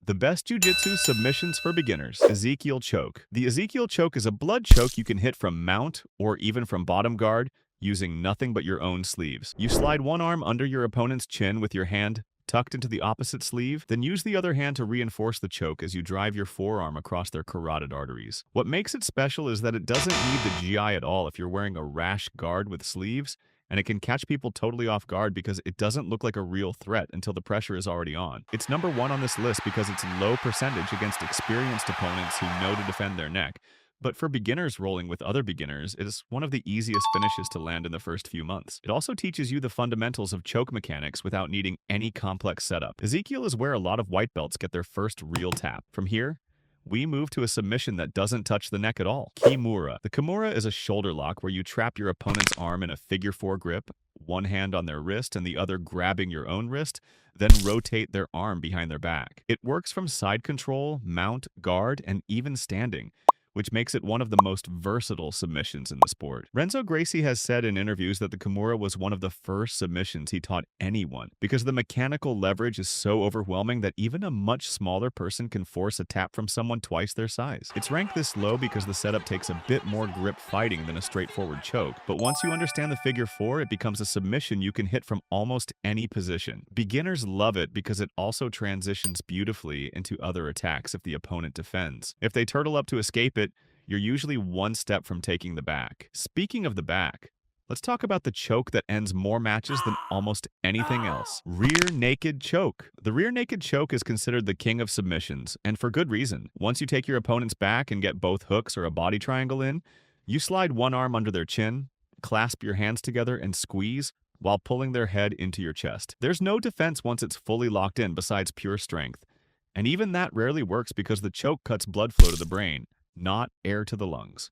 The best Jiu-Jitsu submissions for beginners. Ezekiel choke. The Ezekiel choke is a blood choke you can hit from mount or even from bottom guard using nothing but your own sleeves. You slide one arm under your opponent's chin with your hand tucked into the opposite sleeve, then use the other hand to reinforce the choke as you drive your forearm across their carotid arteries. What makes it special is that it doesn't need the GI at all if you're wearing a rash guard with sleeves, and it can catch people totally off guard because it doesn't look like a real threat until the pressure is already on. It's number one on this list because it's low percentage against experienced opponents who know to defend their neck. But for beginners rolling with other beginners, it is one of the easiest finishes to land in the first few months. It also teaches you the fundamentals of choke mechanics without needing any complex setup. Ezekiel is where a lot of white belts get their first real tap. From here, we move to a submission that doesn't touch the neck at all. Kimura. The Kimura is a shoulder lock where you trap your opponent's arm in a figure-4 grip, one hand on their wrist and the other grabbing your own wrist, then rotate their arm behind their back. It works from side control, mount, guard, and even standing, which makes it one of the most versatile submissions in the sport. Renzo Gracie has said in interviews that the Kimura was one of the first submissions he taught anyone because the mechanical leverage is so overwhelming that even a much smaller person can force a tap from someone twice their size. It's ranked this low because the setup takes a bit more grip fighting than a straightforward choke, but once you understand the figure 4, it becomes a submission you can hit from almost any position. Beginners love it because it also transitions beautifully into other attacks if the opponent defends. If they turtle up to escape it, you're usually one step from taking the back. Speaking of the back, let's talk about the choke that ends more matches than almost anything else. Rear naked choke. The rear naked choke is considered the king of submissions, and for good reason. Once you take your opponent's back and get both hooks or a body triangle in, you slide one arm under their chin, clasp your hands together, and squeeze while pulling their head into your chest. There's no defense once it's fully locked in besides pure strength, and even that rarely works because the choke cuts blood flow to the brain, not air to the lungs.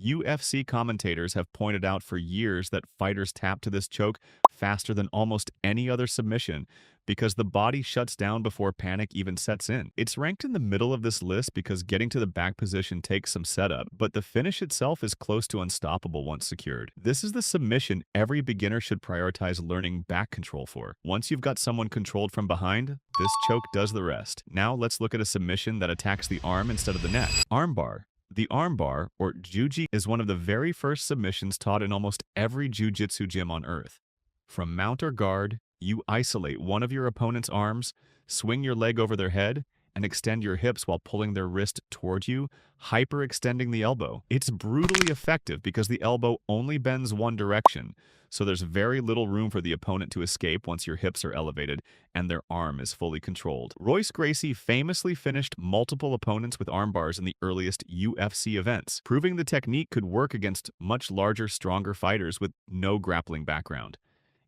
UFC commentators have pointed out for years that fighters tap to this choke faster than almost any other submission because the body shuts down before panic even sets in. It's ranked in the middle of this list because getting to the back position takes some setup, but the finish itself is close to unstoppable once secured. This is the submission every beginner should prioritize learning back control for. Once you've got someone controlled from behind, this choke does the rest. Now let's look at a submission that attacks the arm instead of the neck. Armbar. The armbar, or Jiujitsu, is one of the very first submissions taught in almost every Jiu-Jitsu gym on earth. From mount or guard, you isolate one of your opponent's arms, swing your leg over their head, and extend your hips while pulling their wrist toward you, hyperextending the elbow. It's brutally effective because the elbow only bends one direction, so there's very little room for the opponent to escape once your hips are elevated and their arm is fully controlled. Royce Gracie famously finished multiple opponents with arm bars in the earliest UFC events, proving the technique could work against much larger, stronger fighters with no grappling background.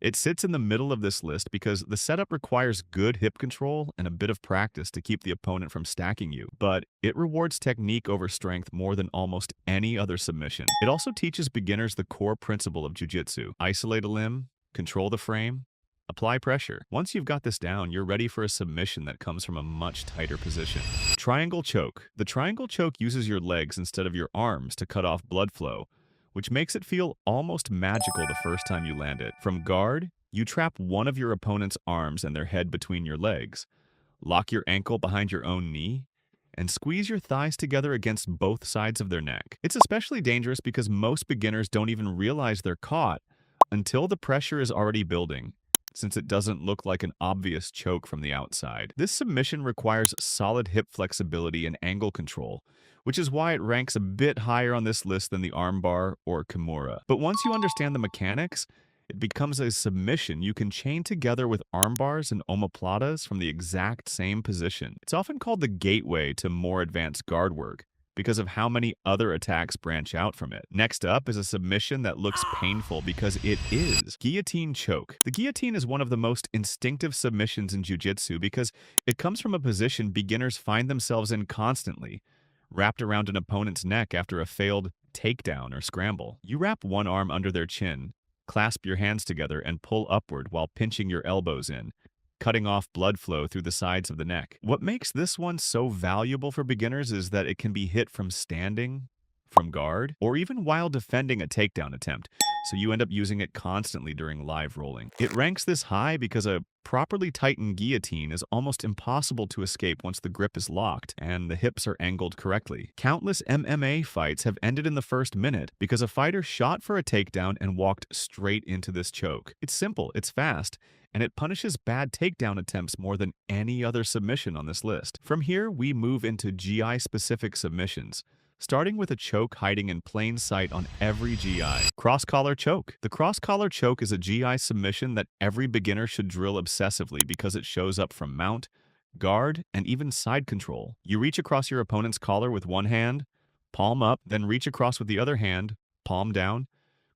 It sits in the middle of this list because the setup requires good hip control and a bit of practice to keep the opponent from stacking you, but it rewards technique over strength more than almost any other submission. It also teaches beginners the core principle of jiu-jitsu: isolate a limb, control the frame, apply pressure. Once you've got this down, you're ready for a submission that comes from a much tighter position. Triangle choke. The triangle choke uses your legs instead of your arms to cut off blood flow, which makes it feel almost magical the first time you land it. From guard, you trap one of your opponent's arms and their head between your legs, lock your ankle behind your own knee, and squeeze your thighs together against both sides of their neck. It's especially dangerous because most beginners don't even realize they're caught until the pressure is already building, since it doesn't look like an obvious choke from the outside. This submission requires solid hip flexibility and angle control, which is why it ranks a bit higher on this list than the armbar or Kimura. But once you understand the mechanics, it becomes a submission you can chain together with armbars and omoplatas from the exact same position. It's often called the gateway to more advanced guard work because of how many other attacks branch out from it. Next up is a submission that looks painful because it is. Guillotine choke. The guillotine is one of the most instinctive submissions in jiu-jitsu because it comes from a position beginners find themselves in constantly, wrapped around an opponent's neck after a failed takedown or scramble. You wrap one arm under their chin, clasp your hands together, and pull upward while pinching your elbows in, cutting off blood flow through the sides of the neck. What makes this one so valuable for beginners is that it can be hit from standing, from guard, or even while defending a takedown attempt, so you end up using it constantly during live rolling. It ranks this high because a properly tightened guillotine is almost impossible to escape once the grip is locked and the hips are angled correctly. Countless MMA fights have ended in the first minute because a fighter shot for a takedown and walked straight into this choke. It's simple, it's fast, and it punishes bad takedown attempts more than any other submission on this list. From here, we move into GI-specific submissions, starting with a choke hiding in plain sight on every GI. Cross-collar choke. The cross-collar choke is a GI submission that every beginner should drill obsessively because it shows up from mount, guard, and even side control. You reach across your opponent's collar with one hand, palm up, then reach across with the other hand, palm down,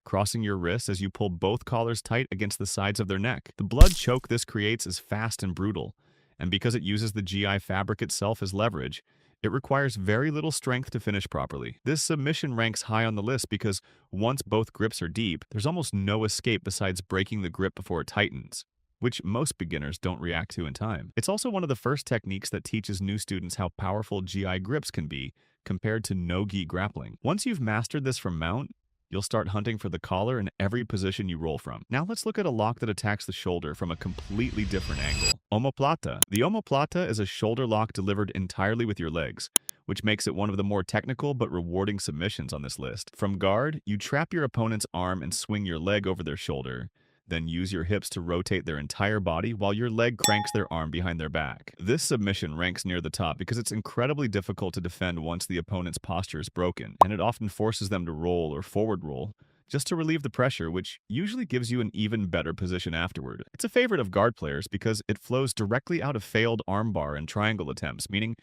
crossing your wrists as you pull both collars tight against the sides of their neck. The blood choke this creates is fast and brutal, and because it uses the GI fabric itself as leverage, it requires very little strength to finish properly. This submission ranks high on the list because once both grips are deep, there's almost no escape besides breaking the grip before it tightens, which most beginners don't react to in time. It's also one of the first techniques that teaches new students how powerful GI grips can be compared to no-gi grappling. Once you've mastered this from mount, you'll start hunting for the collar in every position you roll from. Now let's look at a lock that attacks the shoulder from a completely different angle. Omoplata. The omoplata is a shoulder lock delivered entirely with your legs, which makes it one of the more technical but rewarding submissions on this list. From guard, you trap your opponent's arm and swing your leg over their shoulder, then use your hips to rotate their entire body while your leg cranks their arm behind their back. This submission ranks near the top because it's incredibly difficult to defend once the opponent's posture is broken, and it often forces them to roll or forward roll just to relieve the pressure, which usually gives you an even better position afterward. It's a favorite of guard players because it flows directly out of failed armbar and triangle attempts, meaning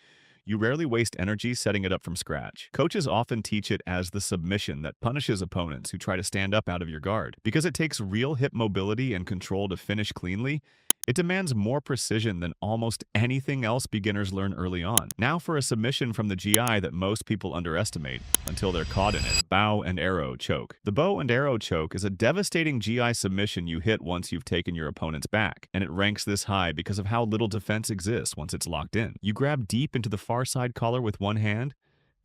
you rarely waste energy setting it up from scratch. Coaches often teach it as the submission that punishes opponents who try to stand up out of your guard. Because it takes real hip mobility and control to finish cleanly, it demands more precision than almost anything else beginners learn early on. Now for a submission from the GI that most people underestimate until they're caught in it. Bow and arrow choke. The bow and arrow choke is a devastating GI submission you hit once you've taken your opponent's back, and it ranks this high because of how little defense exists once it's locked in. You grab deep into the far side collar with one hand,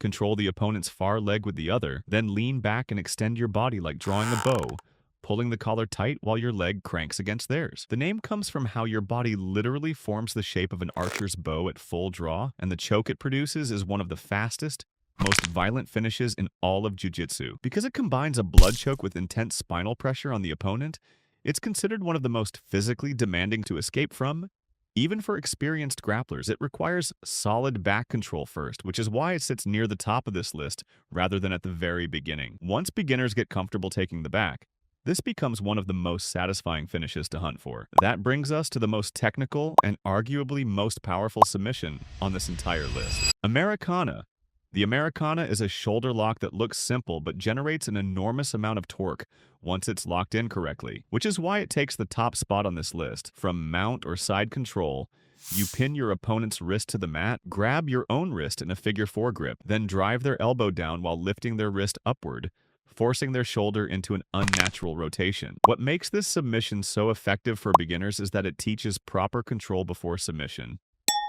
control the opponent's far leg with the other, then lean back and extend your body like drawing a bow, pulling the collar tight while your leg cranks against theirs. The name comes from how your body literally forms the shape of an archer's bow at full draw, and the choke it produces is one of the fastest, most violent finishes in all of Jiu-Jitsu. Because it combines a blood choke with intense spinal pressure on the opponent, it's considered one of the most physically demanding to escape from. Even for experienced grapplers, it requires solid back control first, which is why it sits near the top of this list rather than at the very beginning. Once beginners get comfortable taking the back, this becomes one of the most satisfying finishes to hunt for. That brings us to the most technical and arguably most powerful submission on this entire list. Americana. The Americana is a shoulder lock that looks simple but generates an enormous amount of torque once it's locked in correctly, which is why it takes the top spot on this list. From mount or side control, you pin your opponent's wrist to the mat, grab your own wrist in a figure 4 grip, then drive their elbow down while lifting their wrist upward, forcing their shoulder into an unnatural rotation. What makes this submission so effective for beginners is that it teaches proper control before submission,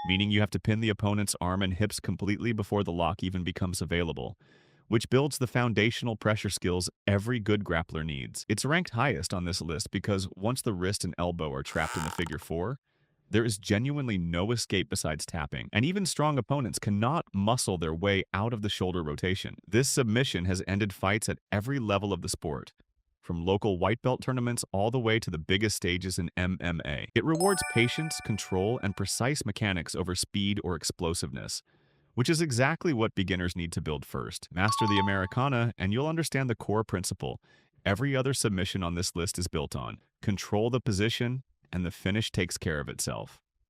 meaning you have to pin the opponent's arm and hips completely before the lock even becomes available, which builds the foundational pressure skills every good grappler needs. It's ranked highest on this list because once the wrist and elbow are trapped in the figure 4, there is genuinely no escape besides tapping, and even strong opponents cannot muscle their way out of the shoulder rotation. This submission has ended fights at every level of the sport, from local white belt tournaments all the way to the biggest stages in MMA. It rewards patience, control, and precise mechanics over speed or explosiveness, which is exactly what beginners need to build first. Master the Americana, and you'll understand the core principle every other submission on this list is built on. Control the position, and the finish takes care of itself.